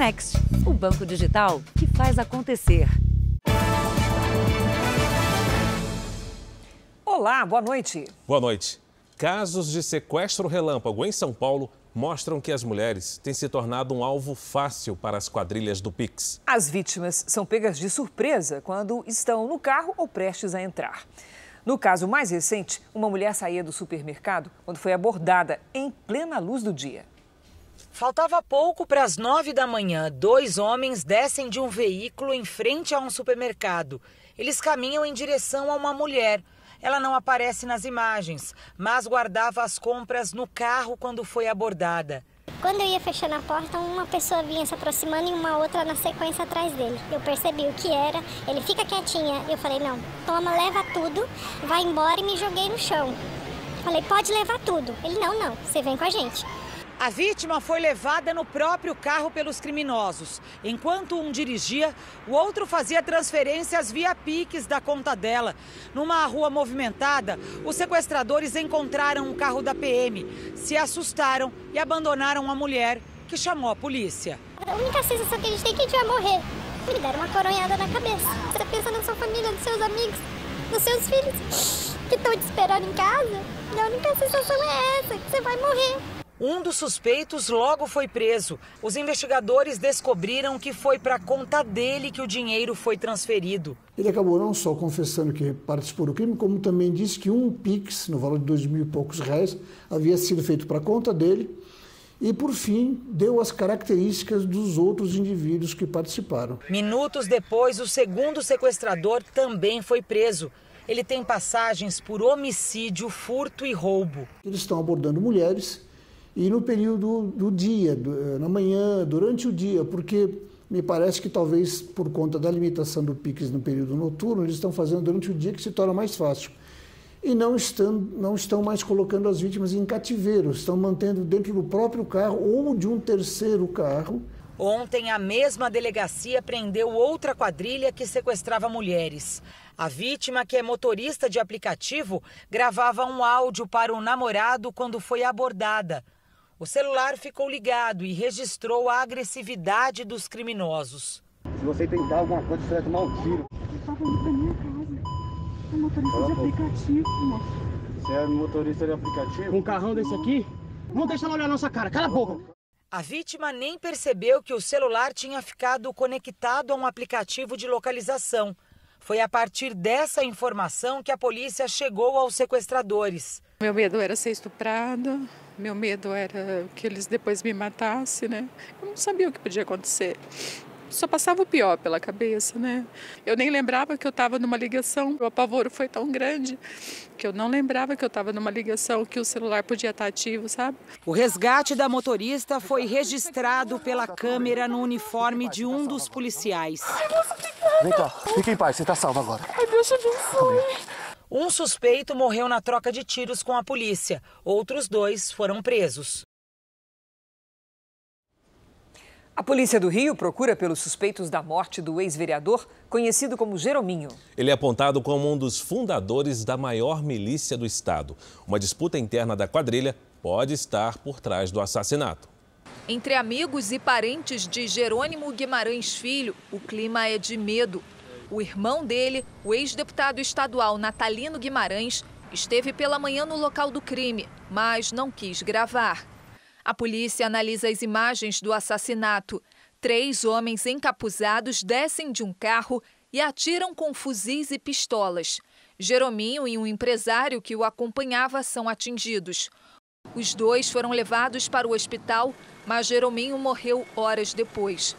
Next, o banco digital que faz acontecer. Olá, boa noite. Boa noite. Casos de sequestro relâmpago em São Paulo mostram que as mulheres têm se tornado um alvo fácil para as quadrilhas do Pix. As vítimas são pegas de surpresa quando estão no carro ou prestes a entrar. No caso mais recente, uma mulher saía do supermercado quando foi abordada em plena luz do dia. Faltava pouco para as 9 da manhã. 2 homens descem de um veículo em frente a um supermercado. Eles caminham em direção a uma mulher. Ela não aparece nas imagens, mas guardava as compras no carro quando foi abordada. Quando eu ia fechando a porta, uma pessoa vinha se aproximando e uma outra na sequência atrás dele. Eu percebi o que era, ele fica quietinha. Eu falei, não, toma, leva tudo, vai embora, e me joguei no chão. Falei, pode levar tudo. Ele, não, você vem com a gente. A vítima foi levada no próprio carro pelos criminosos. Enquanto um dirigia, o outro fazia transferências via Pix da conta dela. Numa rua movimentada, os sequestradores encontraram um carro da PM, se assustaram e abandonaram a mulher, que chamou a polícia. A única sensação que a gente tem é que a gente vai morrer. Me deram uma coronhada na cabeça. Você pensa na sua família, nos seus amigos, nos seus filhos que estão te esperando em casa. E a única sensação é essa, que você vai morrer. Um dos suspeitos logo foi preso. Os investigadores descobriram que foi para a conta dele que o dinheiro foi transferido. Ele acabou não só confessando que participou do crime, como também disse que um Pix, no valor de R$2.000 e poucos, havia sido feito para a conta dele. E, por fim, deu as características dos outros indivíduos que participaram. Minutos depois, o segundo sequestrador também foi preso. Ele tem passagens por homicídio, furto e roubo. Eles estão abordando mulheres. E no período do dia, na manhã, durante o dia, porque me parece que talvez por conta da limitação do Pix no período noturno, eles estão fazendo durante o dia, que se torna mais fácil. E não estão mais colocando as vítimas em cativeiro, estão mantendo dentro do próprio carro ou de um terceiro carro. Ontem, a mesma delegacia prendeu outra quadrilha que sequestrava mulheres. A vítima, que é motorista de aplicativo, gravava um áudio para o namorado quando foi abordada. O celular ficou ligado e registrou a agressividade dos criminosos. Se você tentar alguma coisa, você vai tomar um tiro. Eu estava indo pra minha casa. É motorista de aplicativo, moço. Você é motorista de aplicativo? Um carrão desse aqui? Não deixa ela olhar a nossa cara, cala a boca! A vítima nem percebeu que o celular tinha ficado conectado a um aplicativo de localização. Foi a partir dessa informação que a polícia chegou aos sequestradores. Meu medo era ser estuprada, meu medo era que eles depois me matassem, né? Eu não sabia o que podia acontecer. Só passava o pior pela cabeça, né? Eu nem lembrava que eu estava numa ligação. O apavoro foi tão grande que eu não lembrava que eu estava numa ligação, que o celular podia estar ativo, sabe? O resgate da motorista foi registrado pela câmera no uniforme de um dos policiais. Vem cá, fica em paz, você tá salvo agora. Ai, Deus te abençoe. Um suspeito morreu na troca de tiros com a polícia. Outros 2 foram presos. A polícia do Rio procura pelos suspeitos da morte do ex-vereador, conhecido como Jerominho. Ele é apontado como um dos fundadores da maior milícia do estado. Uma disputa interna da quadrilha pode estar por trás do assassinato. Entre amigos e parentes de Jerônimo Guimarães Filho, o clima é de medo. O irmão dele, o ex-deputado estadual Natalino Guimarães, esteve pela manhã no local do crime, mas não quis gravar. A polícia analisa as imagens do assassinato. 3 homens encapuzados descem de um carro e atiram com fuzis e pistolas. Jerominho e um empresário que o acompanhava são atingidos. Os 2 foram levados para o hospital, mas Jerominho morreu horas depois.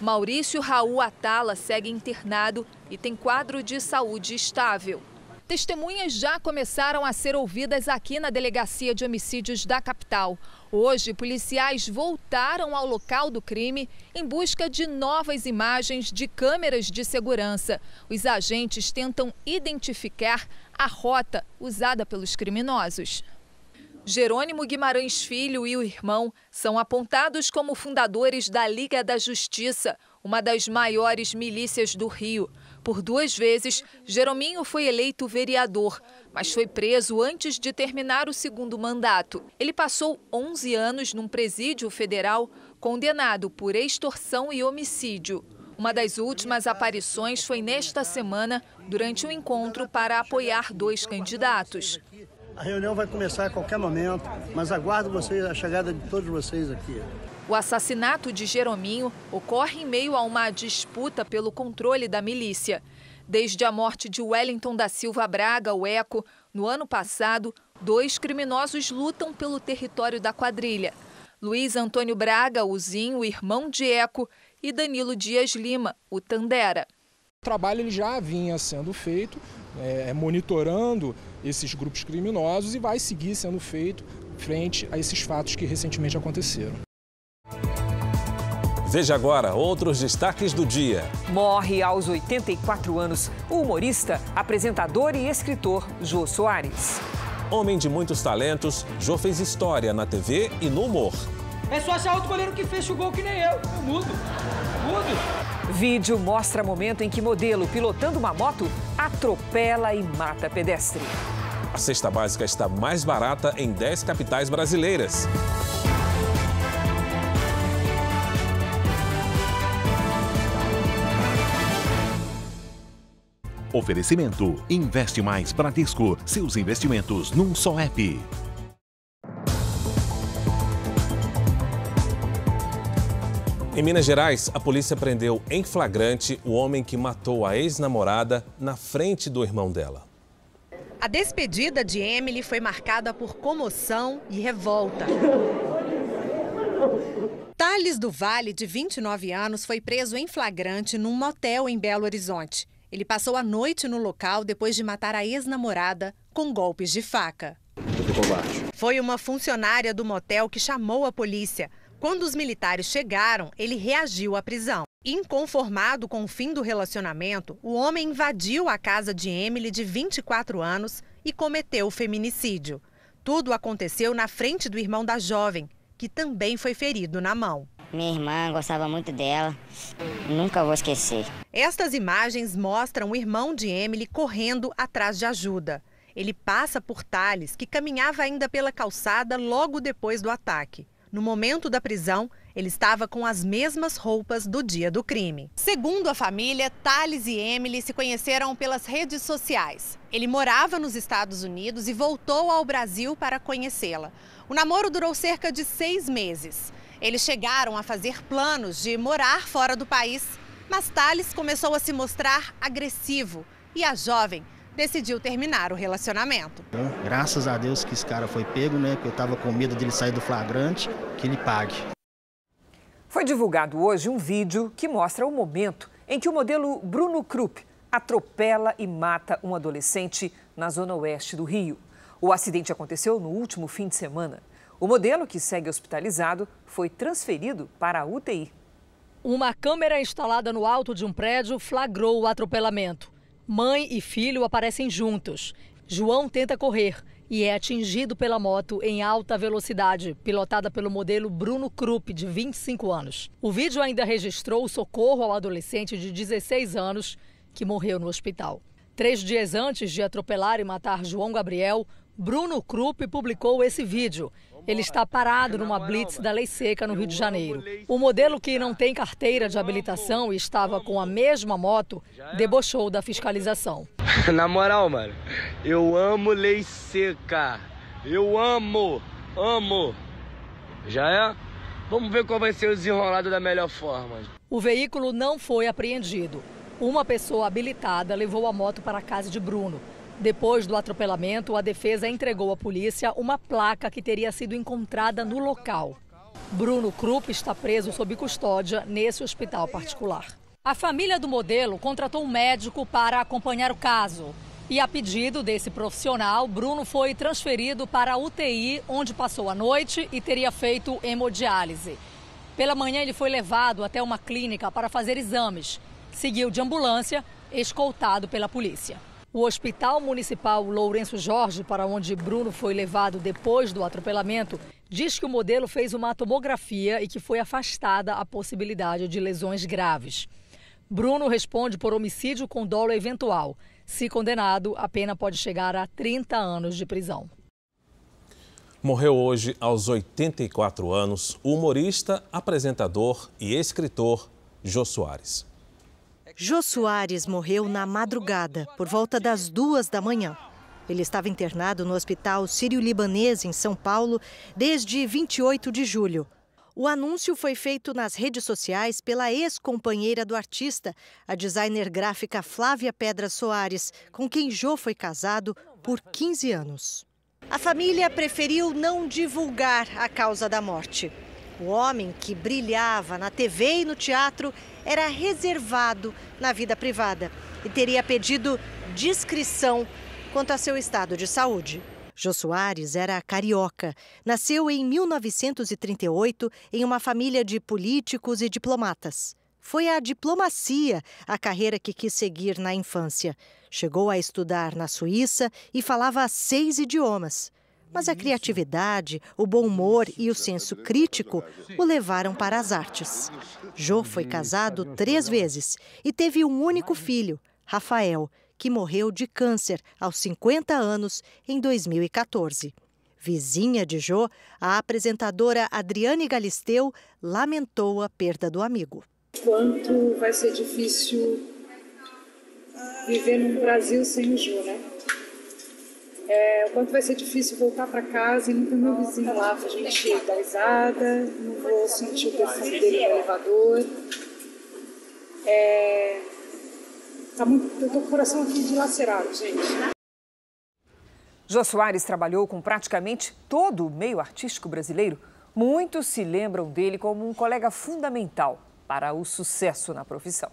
Maurício Raul Atala segue internado e tem quadro de saúde estável. Testemunhas já começaram a ser ouvidas aqui na Delegacia de Homicídios da capital. Hoje, policiais voltaram ao local do crime em busca de novas imagens de câmeras de segurança. Os agentes tentam identificar a rota usada pelos criminosos. Jerônimo Guimarães Filho e o irmão são apontados como fundadores da Liga da Justiça, uma das maiores milícias do Rio. Por 2 vezes, Jerominho foi eleito vereador, mas foi preso antes de terminar o 2º mandato. Ele passou 11 anos num presídio federal, condenado por extorsão e homicídio. Uma das últimas aparições foi nesta semana, durante um encontro para apoiar 2 candidatos. A reunião vai começar a qualquer momento, mas aguardo a chegada de todos vocês aqui. O assassinato de Jerominho ocorre em meio a uma disputa pelo controle da milícia. Desde a morte de Wellington da Silva Braga, o Eco, no ano passado, 2 criminosos lutam pelo território da quadrilha. Luiz Antônio Braga, o Zinho, irmão de Eco, e Danilo Dias Lima, o Tandera. O trabalho ele já vinha sendo feito, monitorando esses grupos criminosos, e vai seguir sendo feito frente a esses fatos que recentemente aconteceram. Veja agora outros destaques do dia. Morre aos 84 anos o humorista, apresentador e escritor Jô Soares. Homem de muitos talentos, Jô fez história na TV e no humor. É só achar outro goleiro que fecha o gol que nem eu. Eu mudo. Vídeo mostra momento em que modelo pilotando uma moto atropela e mata pedestre. A cesta básica está mais barata em 10 capitais brasileiras. Oferecimento: Investe Mais Bradesco. Seus investimentos num só app. Em Minas Gerais, a polícia prendeu em flagrante o homem que matou a ex-namorada na frente do irmão dela. A despedida de Emily foi marcada por comoção e revolta. Thales do Vale, de 29 anos, foi preso em flagrante num motel em Belo Horizonte. Ele passou a noite no local depois de matar a ex-namorada com golpes de faca. Foi uma funcionária do motel que chamou a polícia. Quando os militares chegaram, ele reagiu à prisão. Inconformado com o fim do relacionamento, o homem invadiu a casa de Emily, de 24 anos, e cometeu o feminicídio. Tudo aconteceu na frente do irmão da jovem, que também foi ferido na mão. Minha irmã gostava muito dela, nunca vou esquecer. Estas imagens mostram o irmão de Emily correndo atrás de ajuda. Ele passa por Thales, que caminhava ainda pela calçada logo depois do ataque. No momento da prisão, ele estava com as mesmas roupas do dia do crime. Segundo a família, Thales e Emily se conheceram pelas redes sociais. Ele morava nos Estados Unidos e voltou ao Brasil para conhecê-la. O namoro durou cerca de 6 meses. Eles chegaram a fazer planos de morar fora do país, mas Thales começou a se mostrar agressivo e a jovem decidiu terminar o relacionamento. Graças a Deus que esse cara foi pego, né? Porque eu estava com medo dele sair do flagrante, que ele pague. Foi divulgado hoje um vídeo que mostra o momento em que o modelo Bruno Krupp atropela e mata um adolescente na zona oeste do Rio. O acidente aconteceu no último fim de semana. O modelo, que segue hospitalizado, foi transferido para a UTI. Uma câmera instalada no alto de um prédio flagrou o atropelamento. Mãe e filho aparecem juntos. João tenta correr e é atingido pela moto em alta velocidade, pilotada pelo modelo Bruno Krupp, de 25 anos. O vídeo ainda registrou o socorro ao adolescente de 16 anos, que morreu no hospital. 3 dias antes de atropelar e matar João Gabriel, Bruno Krupp publicou esse vídeo. Ele está parado numa blitz da Lei Seca, no Rio de Janeiro. O modelo, que não tem carteira de habilitação e estava com a mesma moto, debochou da fiscalização. Na moral, mano, eu amo Lei Seca. Eu amo. Já é? Vamos ver qual vai ser o desenrolado da melhor forma. O veículo não foi apreendido. Uma pessoa habilitada levou a moto para a casa de Bruno. Depois do atropelamento, a defesa entregou à polícia uma placa que teria sido encontrada no local. Bruno Krupp está preso sob custódia nesse hospital particular. A família do modelo contratou um médico para acompanhar o caso. E a pedido desse profissional, Bruno foi transferido para a UTI, onde passou a noite e teria feito hemodiálise. Pela manhã, ele foi levado até uma clínica para fazer exames. Seguiu de ambulância, escoltado pela polícia. O Hospital Municipal Lourenço Jorge, para onde Bruno foi levado depois do atropelamento, diz que o modelo fez uma tomografia e que foi afastada a possibilidade de lesões graves. Bruno responde por homicídio com dolo eventual. Se condenado, a pena pode chegar a 30 anos de prisão. Morreu hoje, aos 84 anos, o humorista, apresentador e escritor Jô Soares. Jô Soares morreu na madrugada, por volta das 2 da manhã. Ele estava internado no Hospital Sírio-Libanês, em São Paulo, desde 28 de julho. O anúncio foi feito nas redes sociais pela ex-companheira do artista, a designer gráfica Flávia Pedra Soares, com quem Jô foi casado por 15 anos. A família preferiu não divulgar a causa da morte. O homem, que brilhava na TV e no teatro, era reservado na vida privada e teria pedido discrição quanto a seu estado de saúde. Jô Soares era carioca. Nasceu em 1938 em uma família de políticos e diplomatas. Foi a diplomacia a carreira que quis seguir na infância. Chegou a estudar na Suíça e falava 6 idiomas. Mas a criatividade, o bom humor e o senso crítico o levaram para as artes. Jô foi casado 3 vezes e teve um único filho, Rafael, que morreu de câncer aos 50 anos em 2014. Vizinha de Jô, a apresentadora Adriane Galisteu lamentou a perda do amigo. Quanto vai ser difícil viver no Brasil sem o Jô, né? O quanto vai ser difícil voltar para casa e não ter meu vizinho lá pra gente dar risada, não vou sentir o perfume dele no elevador. Eu tô com o coração aqui dilacerado, gente. Jô Soares trabalhou com praticamente todo o meio artístico brasileiro. Muitos se lembram dele como um colega fundamental para o sucesso na profissão.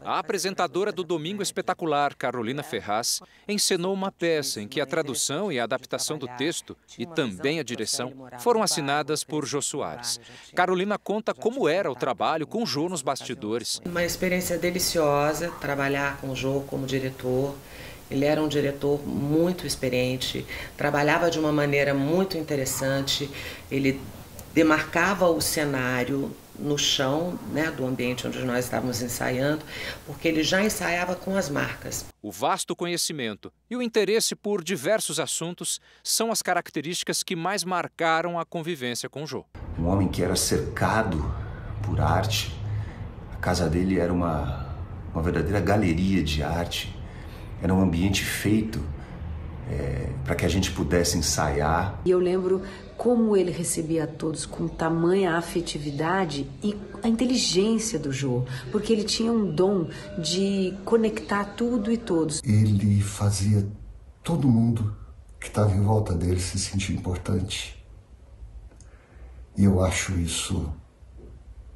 A apresentadora do Domingo Espetacular, Carolina Ferraz, encenou uma peça em que a tradução e a adaptação do texto e também a direção foram assinadas por Jô Soares. Carolina conta como era o trabalho com Jô nos bastidores. Uma experiência deliciosa trabalhar com o Jô como diretor. Ele era um diretor muito experiente, trabalhava de uma maneira muito interessante, ele demarcava o cenário no chão, né, do ambiente onde nós estávamos ensaiando, porque ele já ensaiava com as marcas. O vasto conhecimento e o interesse por diversos assuntos são as características que mais marcaram a convivência com Jô. Um homem que era cercado por arte, a casa dele era uma verdadeira galeria de arte, era um ambiente feito para que a gente pudesse ensaiar. E eu lembro como ele recebia a todos com tamanha afetividade e a inteligência do Jô, porque ele tinha um dom de conectar tudo e todos. Ele fazia todo mundo que estava em volta dele se sentir importante. E eu acho isso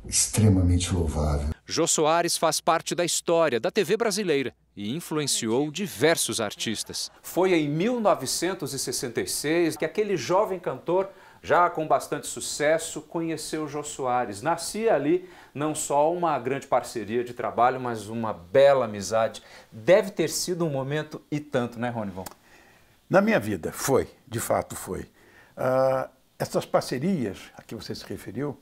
extremamente louvável. Jô Soares faz parte da história da TV brasileira e influenciou diversos artistas. Foi em 1966 que aquele jovem cantor, já com bastante sucesso, conheceu Jô Soares. Nascia ali não só uma grande parceria de trabalho, mas uma bela amizade. Deve ter sido um momento e tanto, né, Ronivon? Na minha vida, foi, de fato foi. Essas parcerias a que você se referiu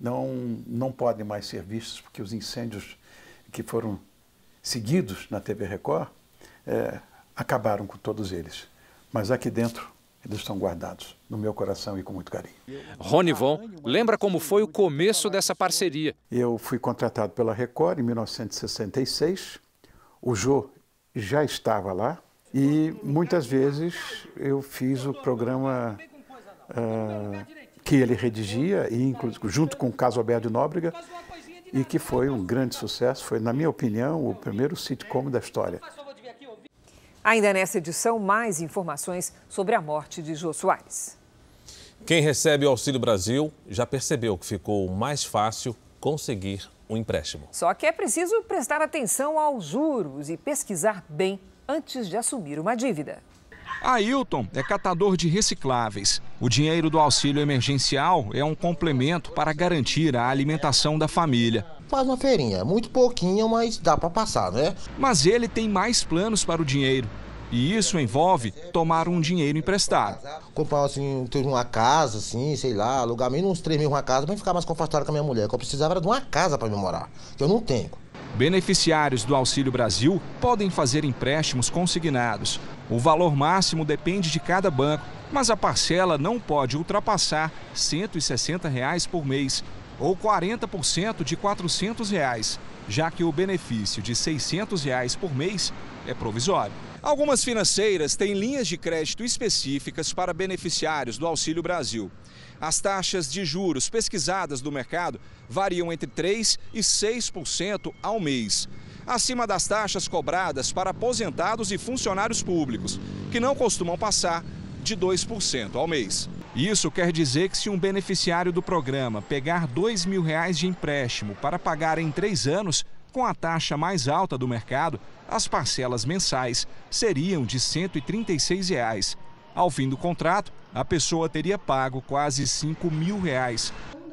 não podem mais ser vistas, porque os incêndios que foram seguidos na TV Record acabaram com todos eles. Mas aqui dentro eles estão guardados no meu coração e com muito carinho. Ronivon lembra como foi o começo dessa parceria. Eu fui contratado pela Record em 1966, o Jô já estava lá e muitas vezes eu fiz o programa que ele redigia, e inclusive junto com o Caso Alberto de Nóbrega, e que foi um grande sucesso. Foi, na minha opinião, o primeiro sitcom da história. Ainda nessa edição, mais informações sobre a morte de Jô Soares. Quem recebe o Auxílio Brasil já percebeu que ficou mais fácil conseguir um empréstimo. Só que é preciso prestar atenção aos juros e pesquisar bem antes de assumir uma dívida. Ailton é catador de recicláveis. O dinheiro do auxílio emergencial é um complemento para garantir a alimentação da família. Faz uma feirinha, muito pouquinho, mas dá para passar, né? Mas ele tem mais planos para o dinheiro. E isso envolve tomar um dinheiro emprestado. Comprar assim, uma casa, assim, sei lá, alugar menos uns 3 mil uma casa para ficar mais confortável com a minha mulher. O que eu precisava era de uma casa para me morar, que eu não tenho. Beneficiários do Auxílio Brasil podem fazer empréstimos consignados. O valor máximo depende de cada banco, mas a parcela não pode ultrapassar R$ 160 por mês ou 40% de R$ 400, já que o benefício de R$ 600 por mês é provisório. Algumas financeiras têm linhas de crédito específicas para beneficiários do Auxílio Brasil. As taxas de juros pesquisadas do mercado variam entre 3% e 6% ao mês, acima das taxas cobradas para aposentados e funcionários públicos, que não costumam passar de 2% ao mês. Isso quer dizer que se um beneficiário do programa pegar R$ 2.000 de empréstimo para pagar em 3 anos, com a taxa mais alta do mercado, as parcelas mensais seriam de R$ 136. Ao fim do contrato, a pessoa teria pago quase R$ 5.000.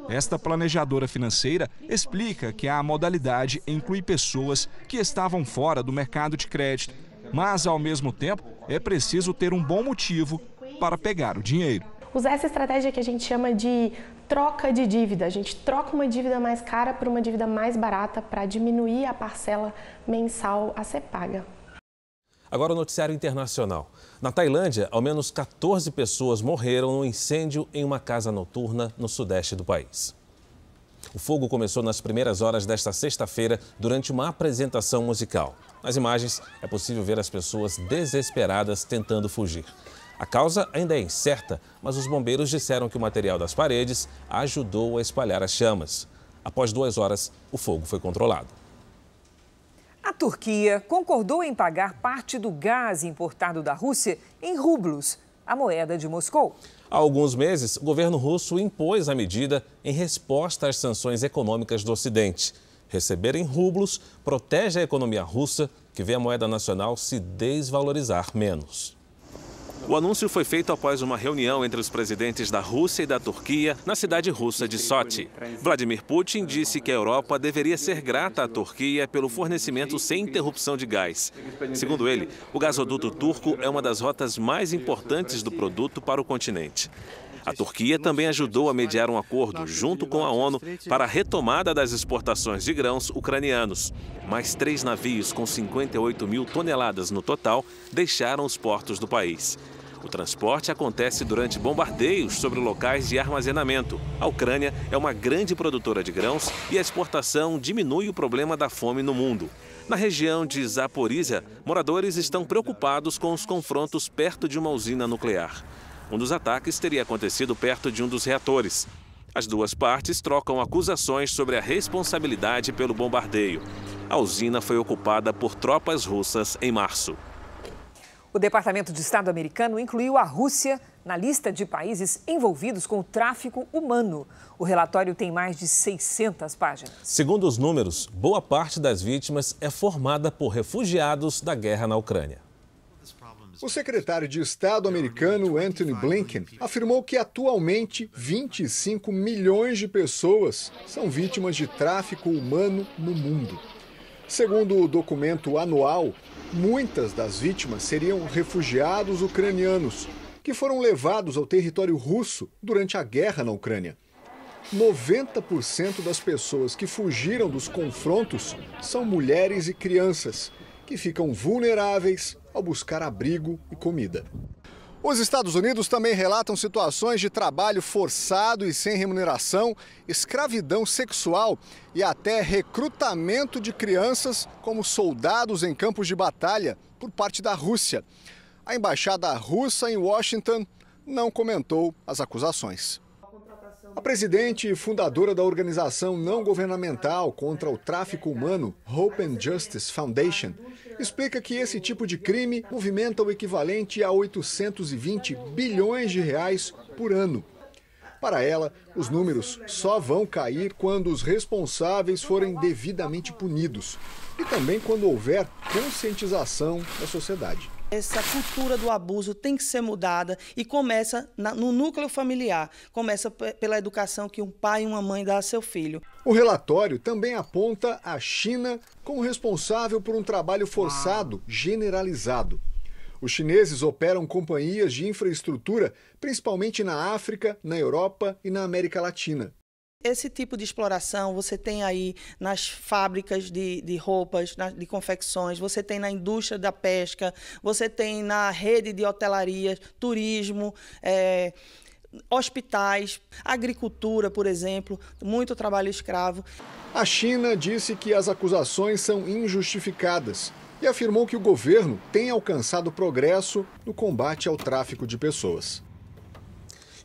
Esta planejadora financeira explica que a modalidade inclui pessoas que estavam fora do mercado de crédito, mas, ao mesmo tempo, é preciso ter um bom motivo para pegar o dinheiro. Usar essa estratégia que a gente chama de troca de dívida. A gente troca uma dívida mais cara por uma dívida mais barata para diminuir a parcela mensal a ser paga. Agora o noticiário internacional. Na Tailândia, ao menos 14 pessoas morreram no incêndio em uma casa noturna no sudeste do país. O fogo começou nas primeiras horas desta sexta-feira durante uma apresentação musical. Nas imagens, é possível ver as pessoas desesperadas tentando fugir. A causa ainda é incerta, mas os bombeiros disseram que o material das paredes ajudou a espalhar as chamas. Após 2 horas, o fogo foi controlado. A Turquia concordou em pagar parte do gás importado da Rússia em rublos, a moeda de Moscou. Há alguns meses, o governo russo impôs a medida em resposta às sanções econômicas do Ocidente. Receber em rublos protege a economia russa, que vê a moeda nacional se desvalorizar menos. O anúncio foi feito após uma reunião entre os presidentes da Rússia e da Turquia na cidade russa de Sochi. Vladimir Putin disse que a Europa deveria ser grata à Turquia pelo fornecimento sem interrupção de gás. Segundo ele, o gasoduto turco é uma das rotas mais importantes do produto para o continente. A Turquia também ajudou a mediar um acordo, junto com a ONU, para a retomada das exportações de grãos ucranianos. Mais 3 navios com 58 mil toneladas no total deixaram os portos do país. O transporte acontece durante bombardeios sobre locais de armazenamento. A Ucrânia é uma grande produtora de grãos e a exportação diminui o problema da fome no mundo. Na região de Zaporizhia, moradores estão preocupados com os confrontos perto de uma usina nuclear. Um dos ataques teria acontecido perto de um dos reatores. As duas partes trocam acusações sobre a responsabilidade pelo bombardeio. A usina foi ocupada por tropas russas em março. O Departamento de Estado americano incluiu a Rússia na lista de países envolvidos com o tráfico humano. O relatório tem mais de 600 páginas. Segundo os números, boa parte das vítimas é formada por refugiados da guerra na Ucrânia. O secretário de Estado americano Antony Blinken afirmou que atualmente 25 milhões de pessoas são vítimas de tráfico humano no mundo. Segundo o documento anual, muitas das vítimas seriam refugiados ucranianos, que foram levados ao território russo durante a guerra na Ucrânia. 90% das pessoas que fugiram dos confrontos são mulheres e crianças, que ficam vulneráveis ao buscar abrigo e comida. Os Estados Unidos também relatam situações de trabalho forçado e sem remuneração, escravidão sexual e até recrutamento de crianças como soldados em campos de batalha por parte da Rússia. A embaixada russa em Washington não comentou as acusações. A presidente e fundadora da organização não governamental contra o tráfico humano, Hope and Justice Foundation, explica que esse tipo de crime movimenta o equivalente a 820 bilhões de reais por ano. Para ela, os números só vão cair quando os responsáveis forem devidamente punidos e também quando houver conscientização da sociedade. Essa cultura do abuso tem que ser mudada e começa no núcleo familiar, começa pela educação que um pai e uma mãe dão a seu filho. O relatório também aponta a China como responsável por um trabalho forçado generalizado. Os chineses operam companhias de infraestrutura, principalmente na África, na Europa e na América Latina. Esse tipo de exploração você tem aí nas fábricas de roupas, de confecções, você tem na indústria da pesca, você tem na rede de hotelaria, turismo, hospitais, agricultura, por exemplo, muito trabalho escravo. A China disse que as acusações são injustificadas e afirmou que o governo tem alcançado progresso no combate ao tráfico de pessoas.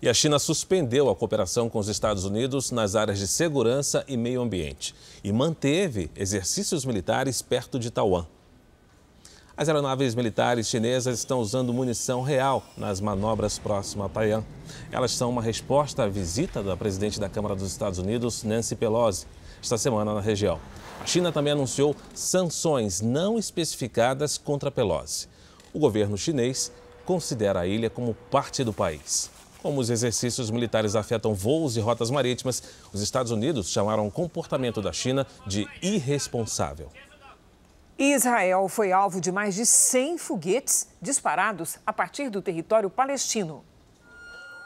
E a China suspendeu a cooperação com os Estados Unidos nas áreas de segurança e meio ambiente e manteve exercícios militares perto de Taiwan. As aeronaves militares chinesas estão usando munição real nas manobras próximas a Taiwan. Elas são uma resposta à visita da presidente da Câmara dos Estados Unidos, Nancy Pelosi, esta semana na região. A China também anunciou sanções não especificadas contra Pelosi. O governo chinês considera a ilha como parte do país. Como os exercícios militares afetam voos e rotas marítimas, os Estados Unidos chamaram o comportamento da China de irresponsável. Israel foi alvo de mais de 100 foguetes disparados a partir do território palestino.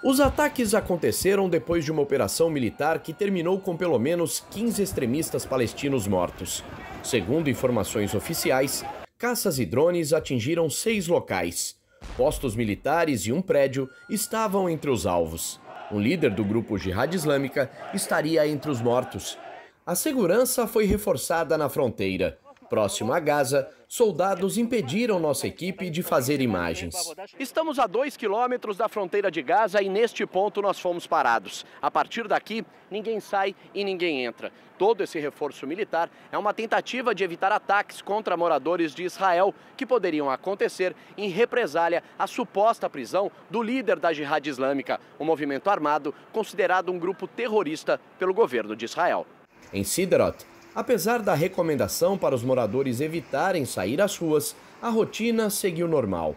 Os ataques aconteceram depois de uma operação militar que terminou com pelo menos 15 extremistas palestinos mortos. Segundo informações oficiais, caças e drones atingiram 6 locais. Postos militares e um prédio estavam entre os alvos. Um líder do grupo Jihad Islâmica estaria entre os mortos. A segurança foi reforçada na fronteira. Próximo a Gaza, soldados impediram nossa equipe de fazer imagens. Estamos a 2 quilômetros da fronteira de Gaza e neste ponto nós fomos parados. A partir daqui, ninguém sai e ninguém entra. Todo esse reforço militar é uma tentativa de evitar ataques contra moradores de Israel que poderiam acontecer em represália à suposta prisão do líder da Jihad Islâmica, um movimento armado considerado um grupo terrorista pelo governo de Israel. Em Sderot, apesar da recomendação para os moradores evitarem sair às ruas, a rotina seguiu normal.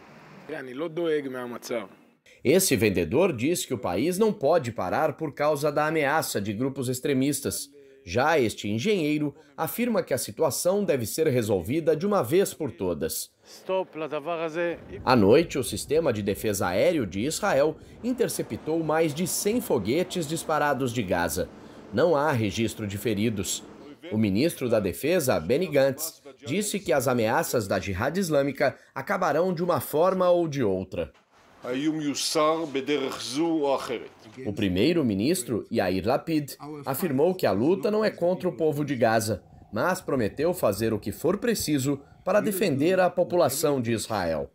Esse vendedor diz que o país não pode parar por causa da ameaça de grupos extremistas. Já este engenheiro afirma que a situação deve ser resolvida de uma vez por todas. À noite, o sistema de defesa aéreo de Israel interceptou mais de 100 foguetes disparados de Gaza. Não há registro de feridos. O ministro da Defesa, Benny Gantz, disse que as ameaças da Jihad Islâmica acabarão de uma forma ou de outra. O primeiro-ministro, Yair Lapid, afirmou que a luta não é contra o povo de Gaza, mas prometeu fazer o que for preciso para defender a população de Israel.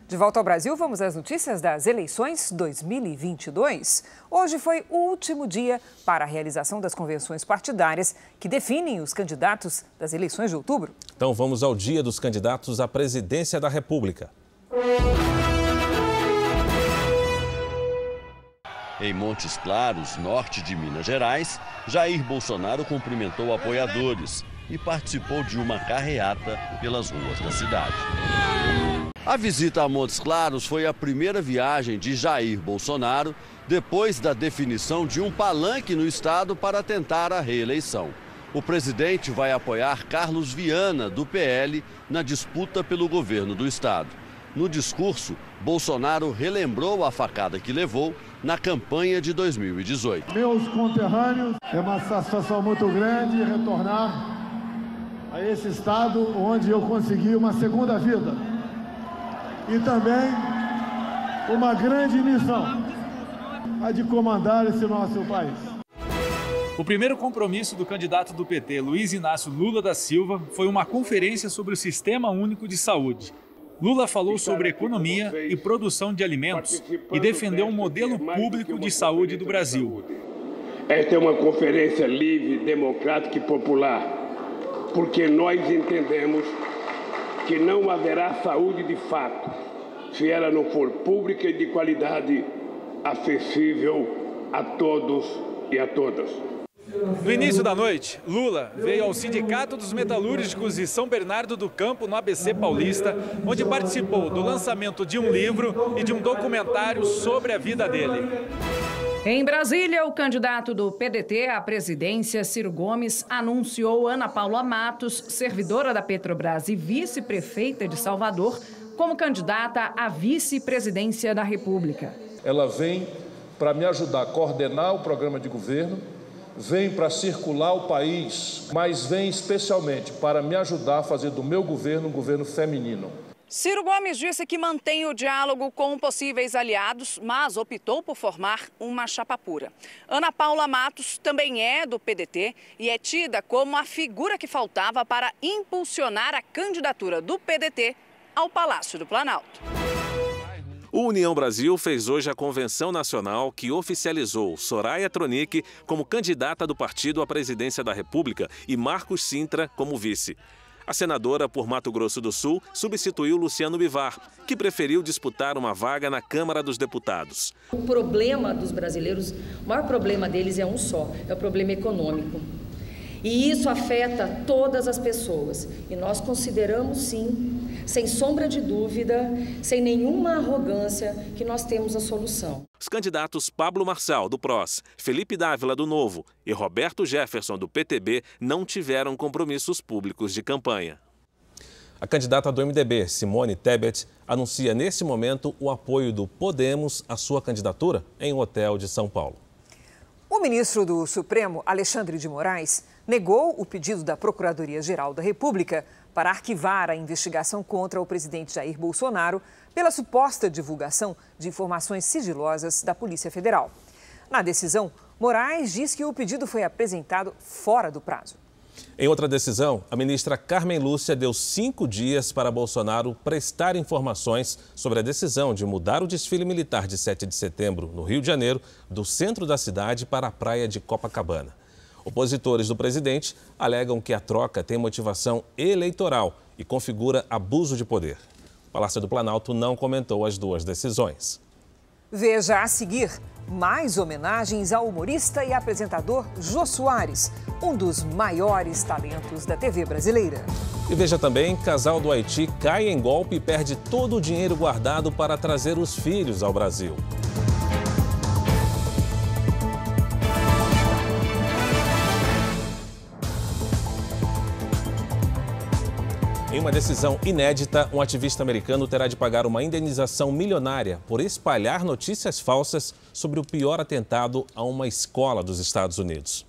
De volta ao Brasil, vamos às notícias das eleições 2022. Hoje foi o último dia para a realização das convenções partidárias que definem os candidatos das eleições de outubro. Então vamos ao dia dos candidatos à presidência da República. Em Montes Claros, norte de Minas Gerais, Jair Bolsonaro cumprimentou apoiadores e participou de uma carreata pelas ruas da cidade. A visita a Montes Claros foi a primeira viagem de Jair Bolsonaro depois da definição de um palanque no estado para tentar a reeleição. O presidente vai apoiar Carlos Viana, do PL, na disputa pelo governo do estado. No discurso, Bolsonaro relembrou a facada que levou na campanha de 2018. Meus conterrâneos, é uma satisfação muito grande retornar a esse estado onde eu consegui uma segunda vida e também uma grande missão, a de comandar esse nosso país. O primeiro compromisso do candidato do PT, Luiz Inácio Lula da Silva, foi uma conferência sobre o Sistema Único de Saúde. Lula falou sobre economia e produção de alimentos e defendeu um modelo público de saúde do Brasil. Esta é uma conferência livre, democrática e popular, porque nós entendemos que não haverá saúde de fato se ela não for pública e de qualidade, acessível a todos e a todas. No início da noite, Lula veio ao Sindicato dos Metalúrgicos de São Bernardo do Campo, no ABC Paulista, onde participou do lançamento de um livro e de um documentário sobre a vida dele. Em Brasília, o candidato do PDT à presidência, Ciro Gomes, anunciou Ana Paula Matos, servidora da Petrobras e vice-prefeita de Salvador, como candidata à vice-presidência da República. Ela vem para me ajudar a coordenar o programa de governo, vem para circular o país, mas vem especialmente para me ajudar a fazer do meu governo um governo feminino. Ciro Gomes disse que mantém o diálogo com possíveis aliados, mas optou por formar uma chapa pura. Ana Paula Matos também é do PDT e é tida como a figura que faltava para impulsionar a candidatura do PDT ao Palácio do Planalto. O União Brasil fez hoje a convenção nacional que oficializou Soraya Tronic como candidata do partido à presidência da República e Marcos Sintra como vice. A senadora por Mato Grosso do Sul substituiu Luciano Bivar, que preferiu disputar uma vaga na Câmara dos Deputados. O problema dos brasileiros, o maior problema deles é um só, é o problema econômico. E isso afeta todas as pessoas. E nós consideramos, sim, sem sombra de dúvida, sem nenhuma arrogância, que nós temos a solução. Os candidatos Pablo Marçal, do PROS, Felipe Dávila, do Novo e Roberto Jefferson, do PTB, não tiveram compromissos públicos de campanha. A candidata do MDB, Simone Tebet, anuncia nesse momento o apoio do Podemos à sua candidatura em um hotel de São Paulo. O ministro do Supremo, Alexandre de Moraes, negou o pedido da Procuradoria-Geral da República para arquivar a investigação contra o presidente Jair Bolsonaro pela suposta divulgação de informações sigilosas da Polícia Federal. Na decisão, Moraes diz que o pedido foi apresentado fora do prazo. Em outra decisão, a ministra Carmen Lúcia deu 5 dias para Bolsonaro prestar informações sobre a decisão de mudar o desfile militar de 7 de setembro, no Rio de Janeiro, do centro da cidade para a praia de Copacabana. Opositores do presidente alegam que a troca tem motivação eleitoral e configura abuso de poder. O Palácio do Planalto não comentou as duas decisões. Veja a seguir mais homenagens ao humorista e apresentador Jô Soares, um dos maiores talentos da TV brasileira. E veja também, casal do Haiti cai em golpe e perde todo o dinheiro guardado para trazer os filhos ao Brasil. Em uma decisão inédita, um ativista americano terá de pagar uma indenização milionária por espalhar notícias falsas sobre o pior atentado a uma escola dos Estados Unidos.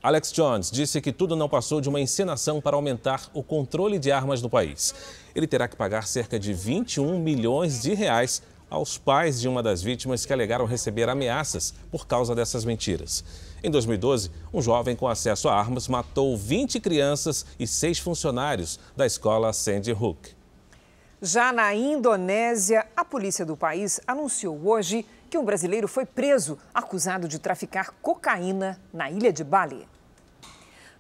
Alex Jones disse que tudo não passou de uma encenação para aumentar o controle de armas no país. Ele terá que pagar cerca de 21 milhões de reais aos pais de uma das vítimas que alegaram receber ameaças por causa dessas mentiras. Em 2012, um jovem com acesso a armas matou 20 crianças e 6 funcionários da escola Sandy Hook. Já na Indonésia, a polícia do país anunciou hoje que um brasileiro foi preso acusado de traficar cocaína na ilha de Bali.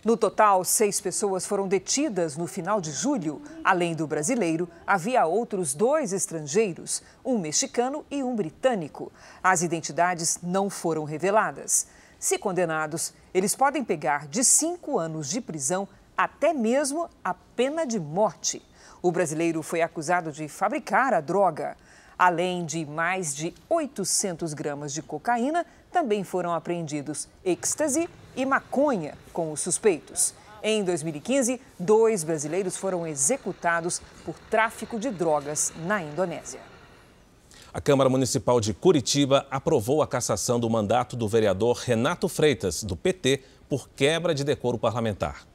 No total, 6 pessoas foram detidas no final de julho. Além do brasileiro, havia outros 2 estrangeiros, um mexicano e um britânico. As identidades não foram reveladas. Se condenados, eles podem pegar de 5 anos de prisão até mesmo a pena de morte. O brasileiro foi acusado de fabricar a droga. Além de mais de 800 gramas de cocaína, também foram apreendidos êxtase e maconha com os suspeitos. Em 2015, 2 brasileiros foram executados por tráfico de drogas na Indonésia. A Câmara Municipal de Curitiba aprovou a cassação do mandato do vereador Renato Freitas, do PT, por quebra de decoro parlamentar.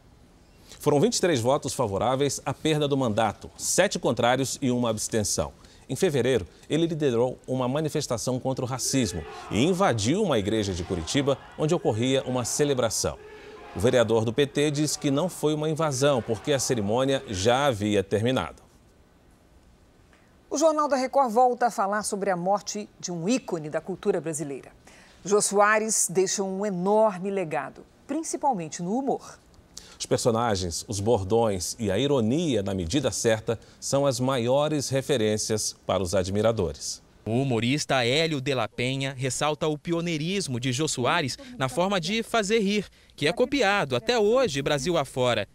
Foram 23 votos favoráveis à perda do mandato, 7 contrários e 1 abstenção. Em fevereiro, ele liderou uma manifestação contra o racismo e invadiu uma igreja de Curitiba, onde ocorria uma celebração. O vereador do PT diz que não foi uma invasão, porque a cerimônia já havia terminado. O Jornal da Record volta a falar sobre a morte de um ícone da cultura brasileira. Jô Soares deixou um enorme legado, principalmente no humor. Os personagens, os bordões e a ironia na medida certa são as maiores referências para os admiradores. O humorista Hélio de la Penha ressalta o pioneirismo de Jô Soares na forma de fazer rir, que é copiado até hoje Brasil afora.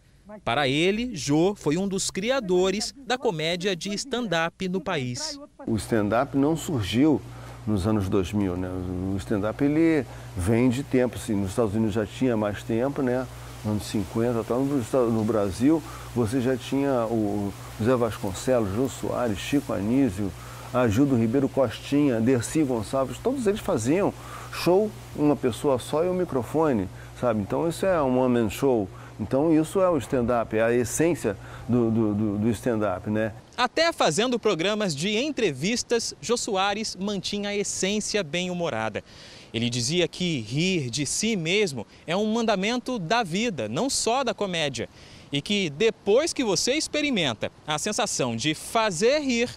Para ele, Jô foi um dos criadores da comédia de stand-up no país. O stand-up não surgiu nos anos 2000, né? O stand-up ele vem de tempo, assim, nos Estados Unidos já tinha mais tempo, né? Anos 50, tal. No Brasil você já tinha o Zé Vasconcelos, Jô Soares, Chico Anísio, a Gildo Ribeiro Costinha, Dercy Gonçalves, todos eles faziam show, uma pessoa só e um microfone, sabe? Então isso é um one man show. Então isso é o stand-up, é a essência do stand-up, né? Até fazendo programas de entrevistas, Jô Soares mantinha a essência bem-humorada. Ele dizia que rir de si mesmo é um mandamento da vida, não só da comédia. E que depois que você experimenta a sensação de fazer rir,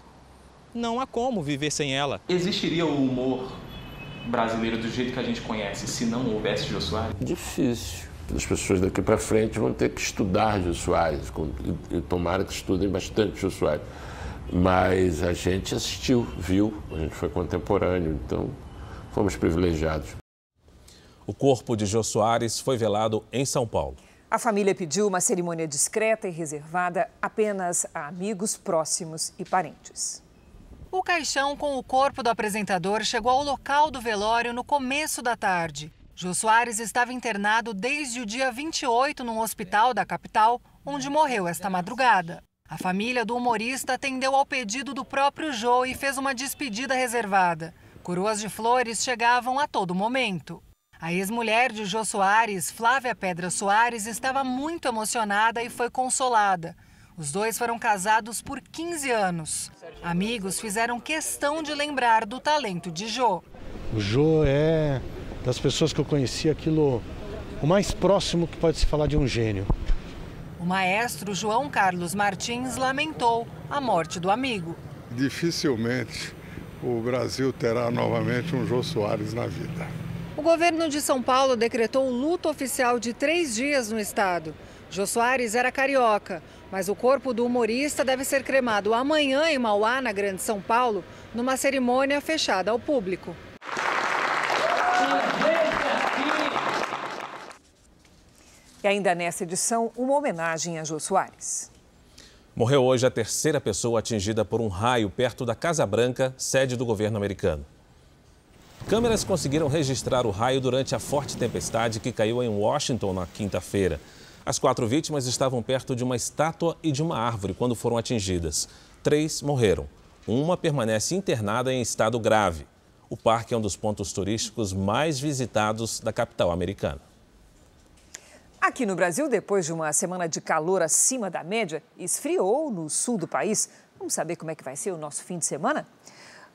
não há como viver sem ela. Existiria o humor brasileiro do jeito que a gente conhece se não houvesse Jô Soares? Difícil. As pessoas daqui para frente vão ter que estudar Jô Soares, e tomara que estudem bastante Jô Soares. Mas a gente assistiu, viu, a gente foi contemporâneo, então fomos privilegiados. O corpo de Jô Soares foi velado em São Paulo. A família pediu uma cerimônia discreta e reservada apenas a amigos próximos e parentes. O caixão com o corpo do apresentador chegou ao local do velório no começo da tarde. Jô Soares estava internado desde o dia 28 num hospital da capital, onde morreu esta madrugada. A família do humorista atendeu ao pedido do próprio Jô e fez uma despedida reservada. Coroas de flores chegavam a todo momento. A ex-mulher de Jô Soares, Flávia Pedra Soares, estava muito emocionada e foi consolada. Os dois foram casados por 15 anos. Amigos fizeram questão de lembrar do talento de Jô. O Jô é das pessoas que eu conheci aquilo, o mais próximo que pode se falar de um gênio. O maestro João Carlos Martins lamentou a morte do amigo. Dificilmente o Brasil terá novamente um Jô Soares na vida. O governo de São Paulo decretou luto oficial de 3 dias no estado. Jô Soares era carioca, mas o corpo do humorista deve ser cremado amanhã em Mauá, na Grande São Paulo, numa cerimônia fechada ao público. E ainda nessa edição, uma homenagem a Jô Soares. Morreu hoje a terceira pessoa atingida por um raio perto da Casa Branca, sede do governo americano. Câmeras conseguiram registrar o raio durante a forte tempestade que caiu em Washington na quinta-feira. As 4 vítimas estavam perto de uma estátua e de uma árvore quando foram atingidas. 3 morreram. Uma permanece internada em estado grave. O parque é um dos pontos turísticos mais visitados da capital americana. Aqui no Brasil, depois de uma semana de calor acima da média, esfriou no sul do país. Vamos saber como é que vai ser o nosso fim de semana?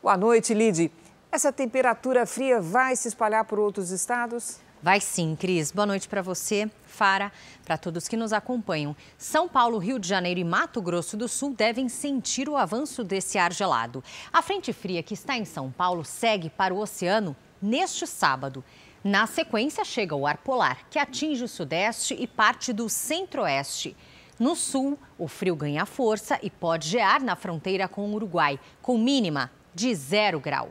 Boa noite, Lide. Essa temperatura fria vai se espalhar por outros estados? Vai sim, Cris. Boa noite para você, Fara, para todos que nos acompanham. São Paulo, Rio de Janeiro e Mato Grosso do Sul devem sentir o avanço desse ar gelado. A frente fria que está em São Paulo segue para o oceano neste sábado. Na sequência, chega o ar polar, que atinge o sudeste e parte do centro-oeste. No sul, o frio ganha força e pode gear na fronteira com o Uruguai, com mínima de 0 grau.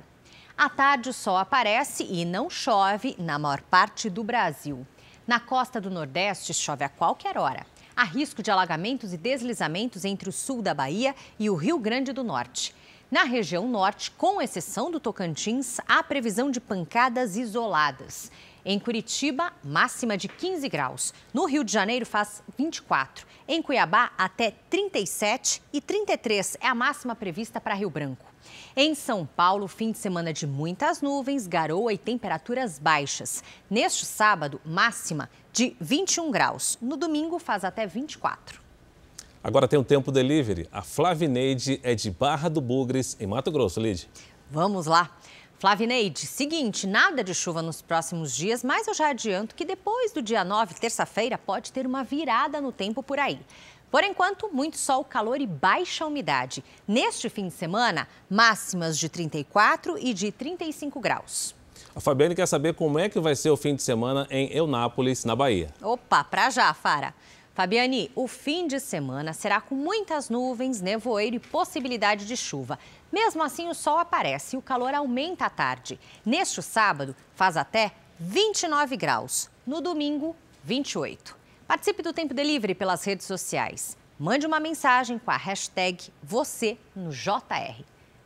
À tarde, o sol aparece e não chove na maior parte do Brasil. Na costa do Nordeste, chove a qualquer hora. Há risco de alagamentos e deslizamentos entre o sul da Bahia e o Rio Grande do Norte. Na região norte, com exceção do Tocantins, há previsão de pancadas isoladas. Em Curitiba, máxima de 15 graus. No Rio de Janeiro, faz 24. Em Cuiabá, até 37 e 33 é a máxima prevista para Rio Branco. Em São Paulo, fim de semana de muitas nuvens, garoa e temperaturas baixas. Neste sábado, máxima de 21 graus. No domingo, faz até 24. Agora tem um tempo delivery. A Flavineide é de Barra do Bugres, em Mato Grosso, Lide. Vamos lá. Flavineide, seguinte, nada de chuva nos próximos dias, mas eu já adianto que depois do dia 9, terça-feira, pode ter uma virada no tempo por aí. Por enquanto, muito sol, calor e baixa umidade. Neste fim de semana, máximas de 34 e de 35 graus. A Fabiane quer saber como é que vai ser o fim de semana em Eunápolis, na Bahia. Opa, pra já, Fara. Fabiane, o fim de semana será com muitas nuvens, nevoeiro e possibilidade de chuva. Mesmo assim, o sol aparece e o calor aumenta à tarde. Neste sábado, faz até 29 graus. No domingo, 28. Participe do Tempo Delivery pelas redes sociais. Mande uma mensagem com a hashtag você no JR.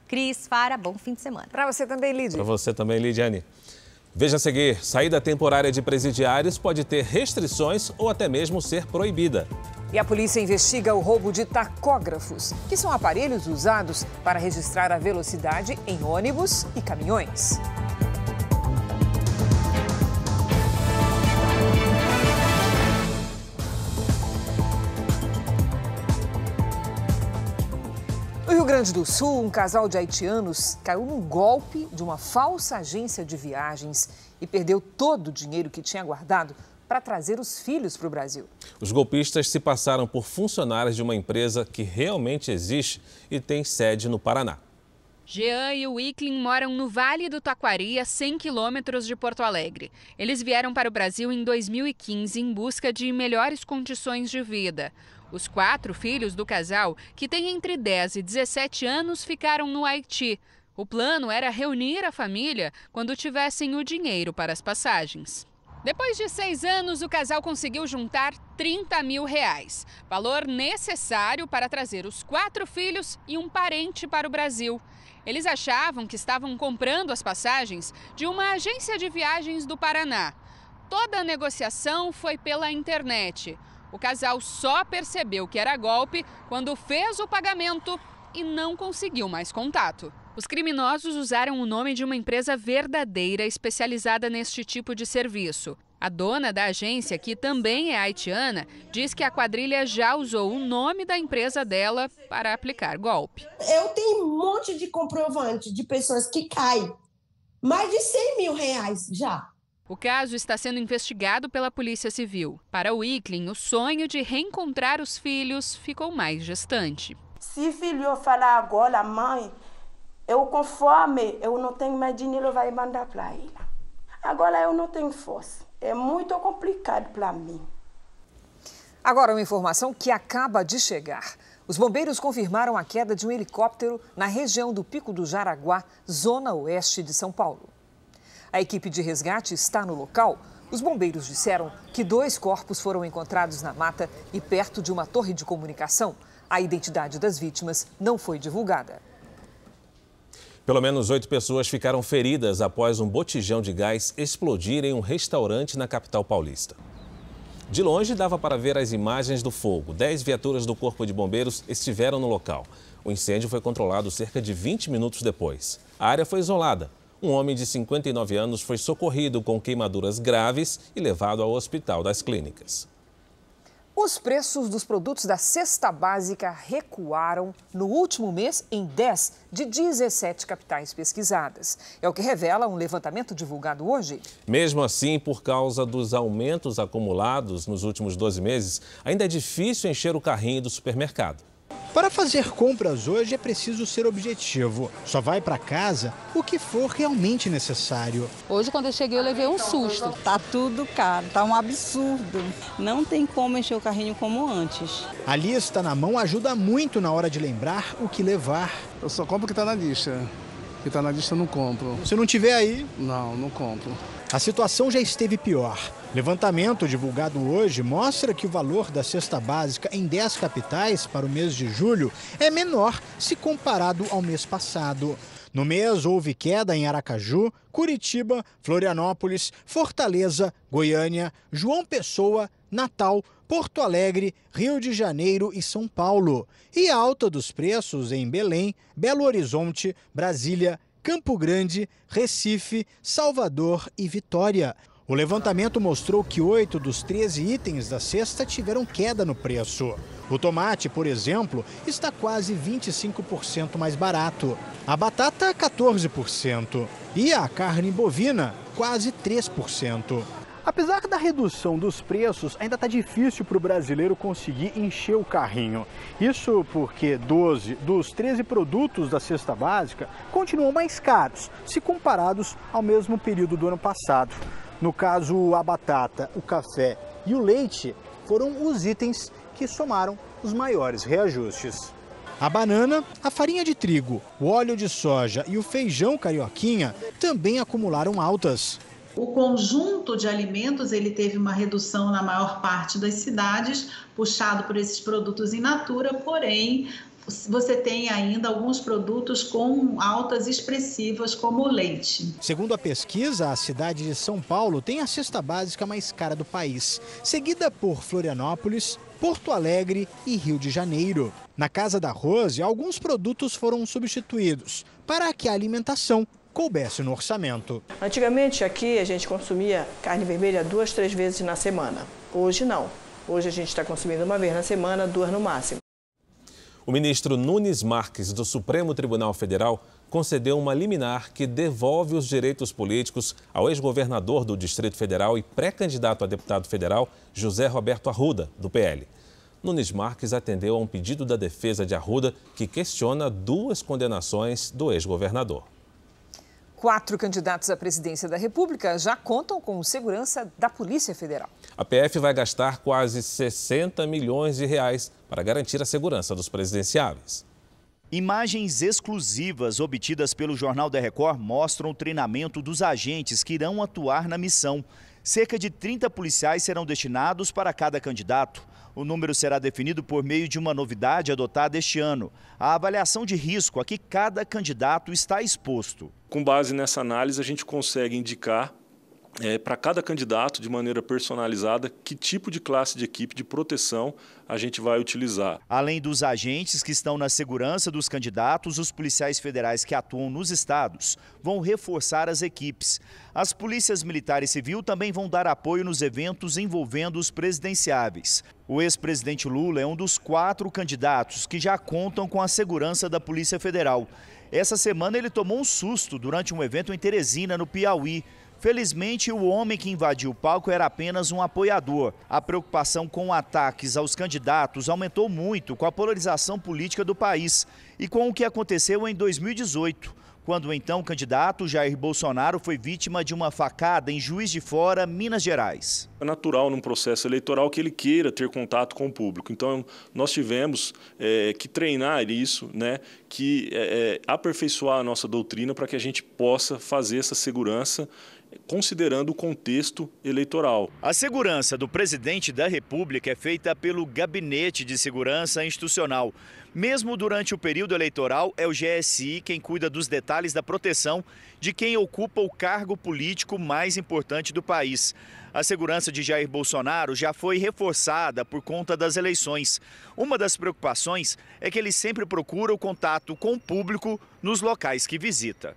Cris, Fara, bom fim de semana. Para você também, Lidia. Para você também, Lidiane. Veja a seguir, saída temporária de presidiários pode ter restrições ou até mesmo ser proibida. E a polícia investiga o roubo de tacógrafos, que são aparelhos usados para registrar a velocidade em ônibus e caminhões. No Rio Grande do Sul, um casal de haitianos caiu num golpe de uma falsa agência de viagens e perdeu todo o dinheiro que tinha guardado para trazer os filhos para o Brasil. Os golpistas se passaram por funcionários de uma empresa que realmente existe e tem sede no Paraná. Jean e o Wicklin moram no Vale do Taquari, a 100 quilômetros de Porto Alegre. Eles vieram para o Brasil em 2015 em busca de melhores condições de vida. Os 4 filhos do casal, que têm entre 10 e 17 anos, ficaram no Haiti. O plano era reunir a família quando tivessem o dinheiro para as passagens. Depois de 6 anos, o casal conseguiu juntar R$30 mil, valor necessário para trazer os 4 filhos e um parente para o Brasil. Eles achavam que estavam comprando as passagens de uma agência de viagens do Paraná. Toda a negociação foi pela internet. O casal só percebeu que era golpe quando fez o pagamento e não conseguiu mais contato. Os criminosos usaram o nome de uma empresa verdadeira especializada neste tipo de serviço. A dona da agência, que também é haitiana, diz que a quadrilha já usou o nome da empresa dela para aplicar golpe. Eu tenho um monte de comprovante de pessoas que caem. Mais de R$100 mil já. O caso está sendo investigado pela Polícia Civil. Para o Wicklin, o sonho de reencontrar os filhos ficou mais distante. Se filho falar agora, mãe, eu com fome, eu não tenho mais dinheiro, vai mandar para ele. Agora eu não tenho força. É muito complicado para mim. Agora uma informação que acaba de chegar. Os bombeiros confirmaram a queda de um helicóptero na região do Pico do Jaraguá, zona oeste de São Paulo. A equipe de resgate está no local. Os bombeiros disseram que 2 corpos foram encontrados na mata e perto de uma torre de comunicação. A identidade das vítimas não foi divulgada. Pelo menos 8 pessoas ficaram feridas após um botijão de gás explodir em um restaurante na capital paulista. De longe, dava para ver as imagens do fogo. 10 viaturas do Corpo de Bombeiros estiveram no local. O incêndio foi controlado cerca de 20 minutos depois. A área foi isolada. Um homem de 59 anos foi socorrido com queimaduras graves e levado ao Hospital das Clínicas. Os preços dos produtos da cesta básica recuaram no último mês em 10 de 17 capitais pesquisadas. É o que revela um levantamento divulgado hoje. Mesmo assim, por causa dos aumentos acumulados nos últimos 12 meses, ainda é difícil encher o carrinho do supermercado. Para fazer compras hoje é preciso ser objetivo. Só vai para casa o que for realmente necessário. Hoje, quando eu cheguei, eu levei um susto. Tá tudo caro, tá um absurdo. Não tem como encher o carrinho como antes. A lista na mão ajuda muito na hora de lembrar o que levar. Eu só compro o que está na lista. O que está na lista eu não compro. Se não tiver aí? Não compro. A situação já esteve pior. Levantamento divulgado hoje mostra que o valor da cesta básica em 10 capitais para o mês de julho é menor se comparado ao mês passado. No mês, houve queda em Aracaju, Curitiba, Florianópolis, Fortaleza, Goiânia, João Pessoa, Natal, Porto Alegre, Rio de Janeiro e São Paulo. E alta dos preços em Belém, Belo Horizonte, Brasília, Campo Grande, Recife, Salvador e Vitória. O levantamento mostrou que 8 dos 13 itens da cesta tiveram queda no preço. O tomate, por exemplo, está quase 25% mais barato. A batata, 14%. E a carne bovina, quase 3%. Apesar da redução dos preços, ainda está difícil para o brasileiro conseguir encher o carrinho. Isso porque 12 dos 13 produtos da cesta básica continuam mais caros, se comparados ao mesmo período do ano passado. No caso, a batata, o café e o leite foram os itens que somaram os maiores reajustes. A banana, a farinha de trigo, o óleo de soja e o feijão carioquinha também acumularam altas. O conjunto de alimentos ele teve uma redução na maior parte das cidades, puxado por esses produtos in natura, porém você tem ainda alguns produtos com altas expressivas, como o leite. Segundo a pesquisa, a cidade de São Paulo tem a cesta básica mais cara do país, seguida por Florianópolis Porto Alegre e Rio de Janeiro. Na Casa da Rose, alguns produtos foram substituídos para que a alimentação coubesse no orçamento. Antigamente aqui a gente consumia carne vermelha 2, 3 vezes na semana. Hoje não. Hoje a gente está consumindo uma vez na semana, 2 no máximo. O ministro Nunes Marques, do Supremo Tribunal Federal, concedeu uma liminar que devolve os direitos políticos ao ex-governador do Distrito Federal e pré-candidato a deputado federal, José Roberto Arruda, do PL. Nunes Marques atendeu a um pedido da defesa de Arruda, que questiona 2 condenações do ex-governador. 4 candidatos à presidência da República já contam com segurança da Polícia Federal. A PF vai gastar quase 60 milhões de reais para garantir a segurança dos presidenciáveis. Imagens exclusivas obtidas pelo Jornal da Record mostram o treinamento dos agentes que irão atuar na missão. Cerca de 30 policiais serão destinados para cada candidato. O número será definido por meio de uma novidade adotada este ano: a avaliação de risco a que cada candidato está exposto. Com base nessa análise, a gente consegue indicar para cada candidato, de maneira personalizada, que tipo de classe de equipe de proteção a gente vai utilizar. Além dos agentes que estão na segurança dos candidatos, os policiais federais que atuam nos estados vão reforçar as equipes. As polícias militar e civil também vão dar apoio nos eventos envolvendo os presidenciáveis. O ex-presidente Lula é um dos 4 candidatos que já contam com a segurança da Polícia Federal. Essa semana ele tomou um susto durante um evento em Teresina, no Piauí. Felizmente, o homem que invadiu o palco era apenas um apoiador. A preocupação com ataques aos candidatos aumentou muito com a polarização política do país e com o que aconteceu em 2018, quando o então candidato Jair Bolsonaro foi vítima de uma facada em Juiz de Fora, Minas Gerais. É natural num processo eleitoral que ele queira ter contato com o público. Então, nós tivemos que treinar isso, que aperfeiçoar a nossa doutrina para que a gente possa fazer essa segurança considerando o contexto eleitoral. A segurança do presidente da República é feita pelo Gabinete de Segurança Institucional. Mesmo durante o período eleitoral, é o GSI quem cuida dos detalhes da proteção de quem ocupa o cargo político mais importante do país. A segurança de Jair Bolsonaro já foi reforçada por conta das eleições. Uma das preocupações é que ele sempre procura o contato com o público nos locais que visita.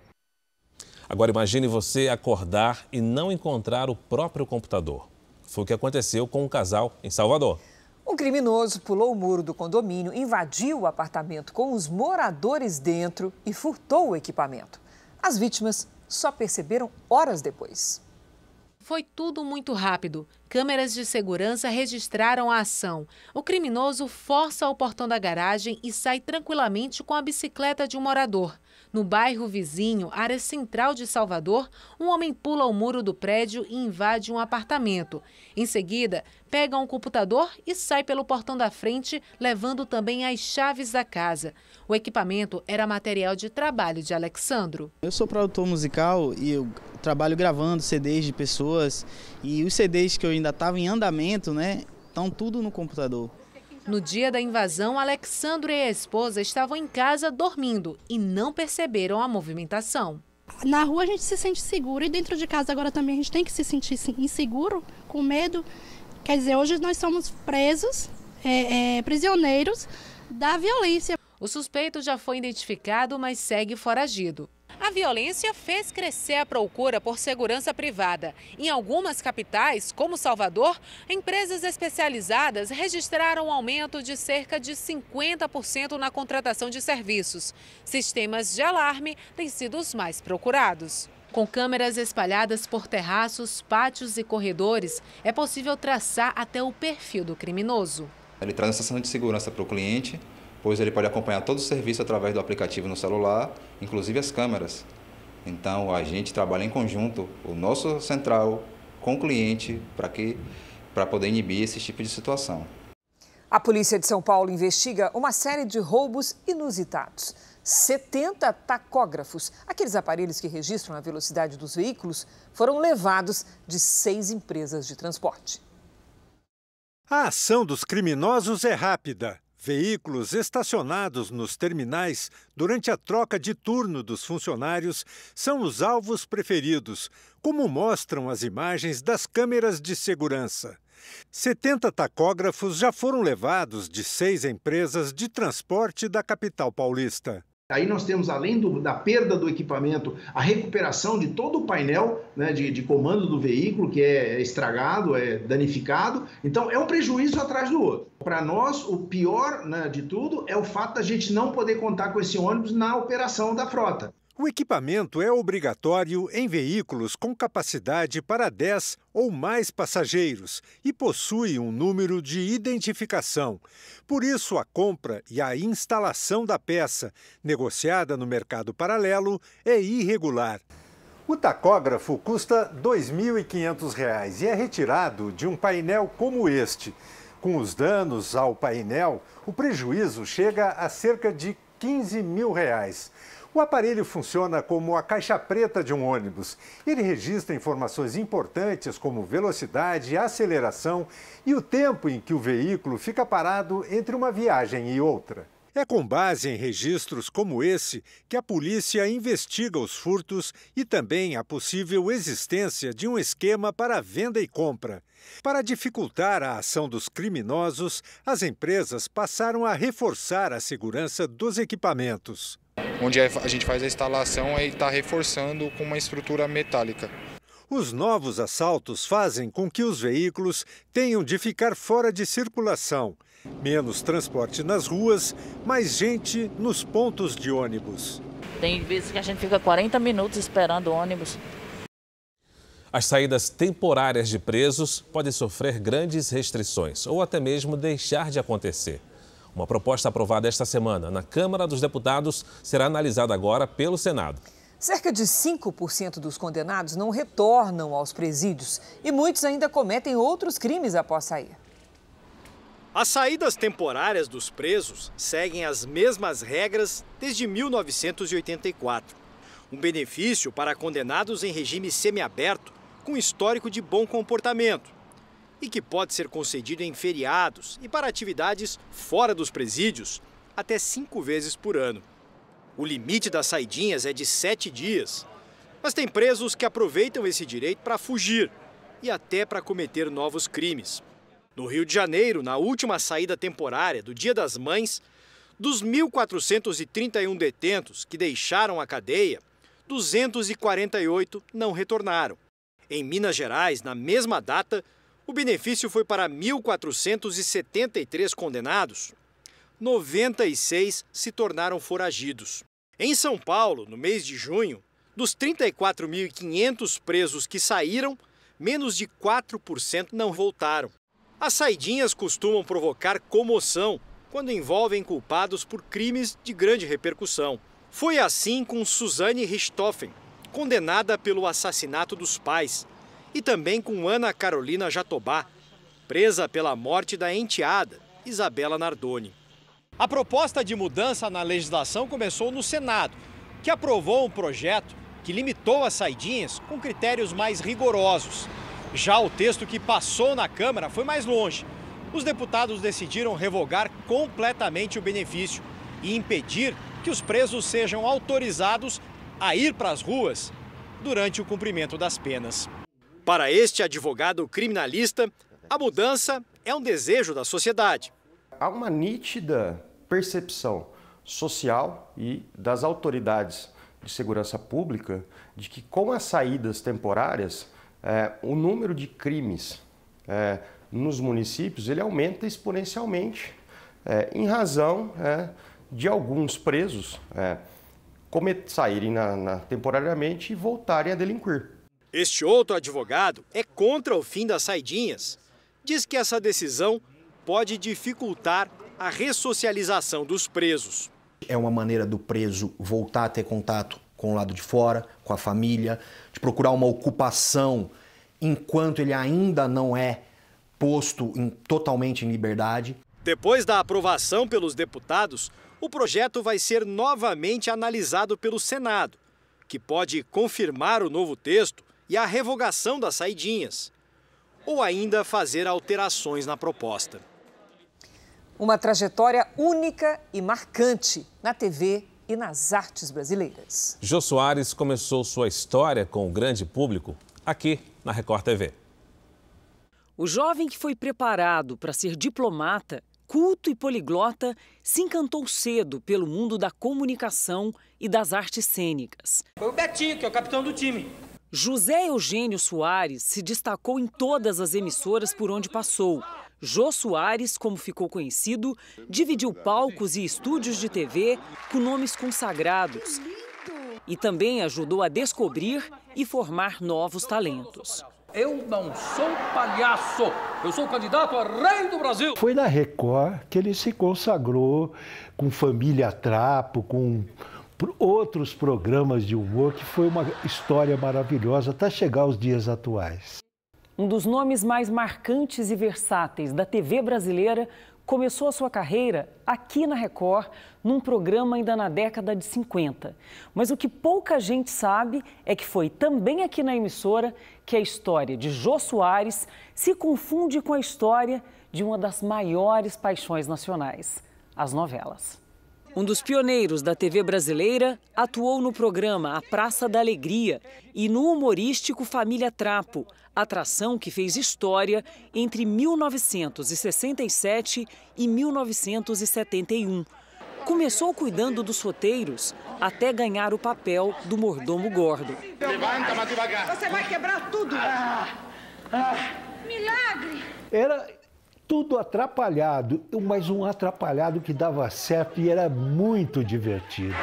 Agora imagine você acordar e não encontrar o próprio computador. Foi o que aconteceu com um casal em Salvador. Um criminoso pulou o muro do condomínio, invadiu o apartamento com os moradores dentro e furtou o equipamento. As vítimas só perceberam horas depois. Foi tudo muito rápido. Câmeras de segurança registraram a ação. O criminoso força o portão da garagem e sai tranquilamente com a bicicleta de um morador. No bairro vizinho, área central de Salvador, um homem pula o muro do prédio e invade um apartamento. Em seguida, pega um computador e sai pelo portão da frente, levando também as chaves da casa. O equipamento era material de trabalho de Alexandro. Eu sou produtor musical e eu trabalho gravando CDs de pessoas, e os CDs que eu ainda estava em andamento, estão tudo no computador. No dia da invasão, Alexandro e a esposa estavam em casa dormindo e não perceberam a movimentação. Na rua a gente se sente seguro e dentro de casa agora também a gente tem que se sentir inseguro, com medo. Quer dizer, hoje nós somos presos, prisioneiros da violência. O suspeito já foi identificado, mas segue foragido. A violência fez crescer a procura por segurança privada. Em algumas capitais, como Salvador, empresas especializadas registraram um aumento de cerca de 50% na contratação de serviços. Sistemas de alarme têm sido os mais procurados. Com câmeras espalhadas por terraços, pátios e corredores, é possível traçar até o perfil do criminoso. Ele traz a sensação de segurança para o cliente, pois ele pode acompanhar todo o serviço através do aplicativo no celular, inclusive as câmeras. Então, a gente trabalha em conjunto, o nosso central, com o cliente, para poder inibir esse tipo de situação. A polícia de São Paulo investiga uma série de roubos inusitados. 70 tacógrafos, aqueles aparelhos que registram a velocidade dos veículos, foram levados de 6 empresas de transporte. A ação dos criminosos é rápida. Veículos estacionados nos terminais durante a troca de turno dos funcionários são os alvos preferidos, como mostram as imagens das câmeras de segurança. 70 tacógrafos já foram levados de 6 empresas de transporte da capital paulista. Aí nós temos, além da perda do equipamento, a recuperação de todo o painel, né, de comando do veículo, que é estragado, é danificado. Então, é um prejuízo atrás do outro. Para nós, o pior, né, de tudo é o fato da gente não poder contar com esse ônibus na operação da frota. O equipamento é obrigatório em veículos com capacidade para 10 ou mais passageiros e possui um número de identificação. Por isso, a compra e a instalação da peça, negociada no mercado paralelo, é irregular. O tacógrafo custa R$ 2.500 e é retirado de um painel como este. Com os danos ao painel, o prejuízo chega a cerca de R$ 15 mil. O aparelho funciona como a caixa preta de um ônibus. Ele registra informações importantes como velocidade, aceleração e o tempo em que o veículo fica parado entre uma viagem e outra. É com base em registros como esse que a polícia investiga os furtos e também a possível existência de um esquema para venda e compra. Para dificultar a ação dos criminosos, as empresas passaram a reforçar a segurança dos equipamentos. Onde a gente faz a instalação, aí está reforçando com uma estrutura metálica. Os novos assaltos fazem com que os veículos tenham de ficar fora de circulação. Menos transporte nas ruas, mais gente nos pontos de ônibus. Tem vezes que a gente fica 40 minutos esperando o ônibus. As saídas temporárias de presos podem sofrer grandes restrições ou até mesmo deixar de acontecer. Uma proposta aprovada esta semana na Câmara dos Deputados será analisada agora pelo Senado. Cerca de 5% dos condenados não retornam aos presídios e muitos ainda cometem outros crimes após sair. As saídas temporárias dos presos seguem as mesmas regras desde 1984. Um benefício para condenados em regime semiaberto com histórico de bom comportamento e que pode ser concedido em feriados e para atividades fora dos presídios até 5 vezes por ano. O limite das saidinhas é de 7 dias, mas tem presos que aproveitam esse direito para fugir e até para cometer novos crimes. No Rio de Janeiro, na última saída temporária do Dia das Mães, dos 1.431 detentos que deixaram a cadeia, 248 não retornaram. Em Minas Gerais, na mesma data, o benefício foi para 1.473 condenados. 96 se tornaram foragidos. Em São Paulo, no mês de junho, dos 34.500 presos que saíram, menos de 4% não voltaram. As saidinhas costumam provocar comoção quando envolvem culpados por crimes de grande repercussão. Foi assim com Suzane Richthofen, condenada pelo assassinato dos pais, e também com Ana Carolina Jatobá, presa pela morte da enteada, Isabela Nardoni. A proposta de mudança na legislação começou no Senado, que aprovou um projeto que limitou as saidinhas com critérios mais rigorosos. Já o texto que passou na Câmara foi mais longe. Os deputados decidiram revogar completamente o benefício e impedir que os presos sejam autorizados a ir para as ruas durante o cumprimento das penas. Para este advogado criminalista, a mudança é um desejo da sociedade. Há uma nítida percepção social e das autoridades de segurança pública de que com as saídas temporárias, o número de crimes nos municípios ele aumenta exponencialmente em razão de alguns presos saírem temporariamente e voltarem a delinquir. Este outro advogado é contra o fim das saidinhas. Diz que essa decisão pode dificultar a ressocialização dos presos. É uma maneira do preso voltar a ter contato com o lado de fora, com a família, de procurar uma ocupação enquanto ele ainda não é posto totalmente em liberdade. Depois da aprovação pelos deputados, o projeto vai ser novamente analisado pelo Senado, que pode confirmar o novo texto e a revogação das saidinhas, ou ainda fazer alterações na proposta. Uma trajetória única e marcante na TV e nas artes brasileiras. Jô Soares começou sua história com o grande público aqui na Record TV. O jovem que foi preparado para ser diplomata, culto e poliglota, se encantou cedo pelo mundo da comunicação e das artes cênicas. Foi o Betinho, que é o capitão do time. José Eugênio Soares se destacou em todas as emissoras por onde passou. Jô Soares, como ficou conhecido, dividiu palcos e estúdios de TV com nomes consagrados. E também ajudou a descobrir e formar novos talentos. Eu não sou palhaço, eu sou candidato a rei do Brasil. Foi na Record que ele se consagrou com Família Trapo, com outros programas de humor, que foi uma história maravilhosa até chegar aos dias atuais. Um dos nomes mais marcantes e versáteis da TV brasileira começou a sua carreira aqui na Record, num programa ainda na década de 50. Mas o que pouca gente sabe é que foi também aqui na emissora que a história de Jô Soares se confunde com a história de uma das maiores paixões nacionais, as novelas. Um dos pioneiros da TV brasileira atuou no programa A Praça da Alegria e no humorístico Família Trapo, atração que fez história entre 1967 e 1971. Começou cuidando dos roteiros até ganhar o papel do mordomo gordo. Levanta, mas devagar. Você vai quebrar tudo. Milagre! Era tudo atrapalhado, mas um atrapalhado que dava certo e era muito divertido.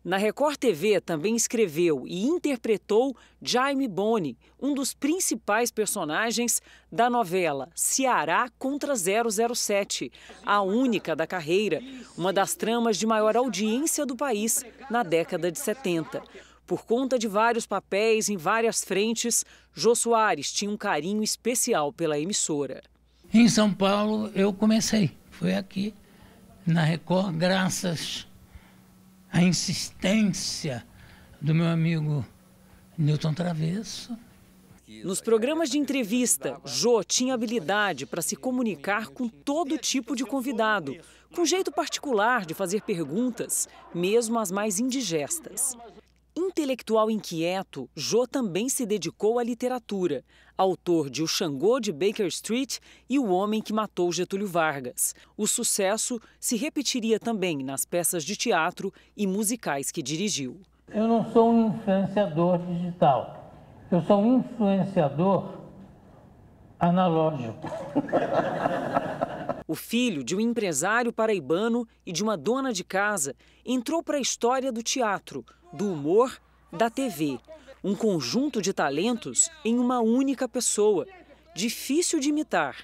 Na Record TV também escreveu e interpretou Jaime Boni, um dos principais personagens da novela Ceará contra 007, a única da carreira, uma das tramas de maior audiência do país na década de 70. Por conta de vários papéis em várias frentes, Jô Soares tinha um carinho especial pela emissora. Em São Paulo eu comecei, foi aqui na Record, graças à insistência do meu amigo Newton Travesso. Nos programas de entrevista, Jô tinha habilidade para se comunicar com todo tipo de convidado, com um jeito particular de fazer perguntas, mesmo as mais indigestas. Intelectual inquieto, Jô também se dedicou à literatura, autor de O Xangô de Baker Street e O Homem que Matou Getúlio Vargas. O sucesso se repetiria também nas peças de teatro e musicais que dirigiu. Eu não sou um influenciador digital, eu sou um influenciador analógico. O filho de um empresário paraibano e de uma dona de casa entrou para a história do teatro, do humor, da TV. Um conjunto de talentos em uma única pessoa. Difícil de imitar,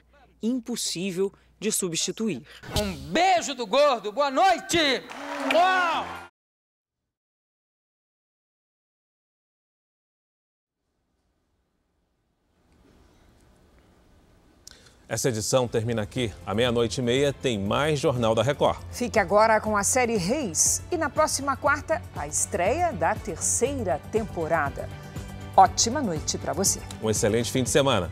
impossível de substituir. Um beijo do gordo, boa noite! Uau! Essa edição termina aqui. À 00:30 tem mais Jornal da Record. Fique agora com a série Reis. E na próxima quarta, a estreia da 3ª temporada. Ótima noite para você. Um excelente fim de semana.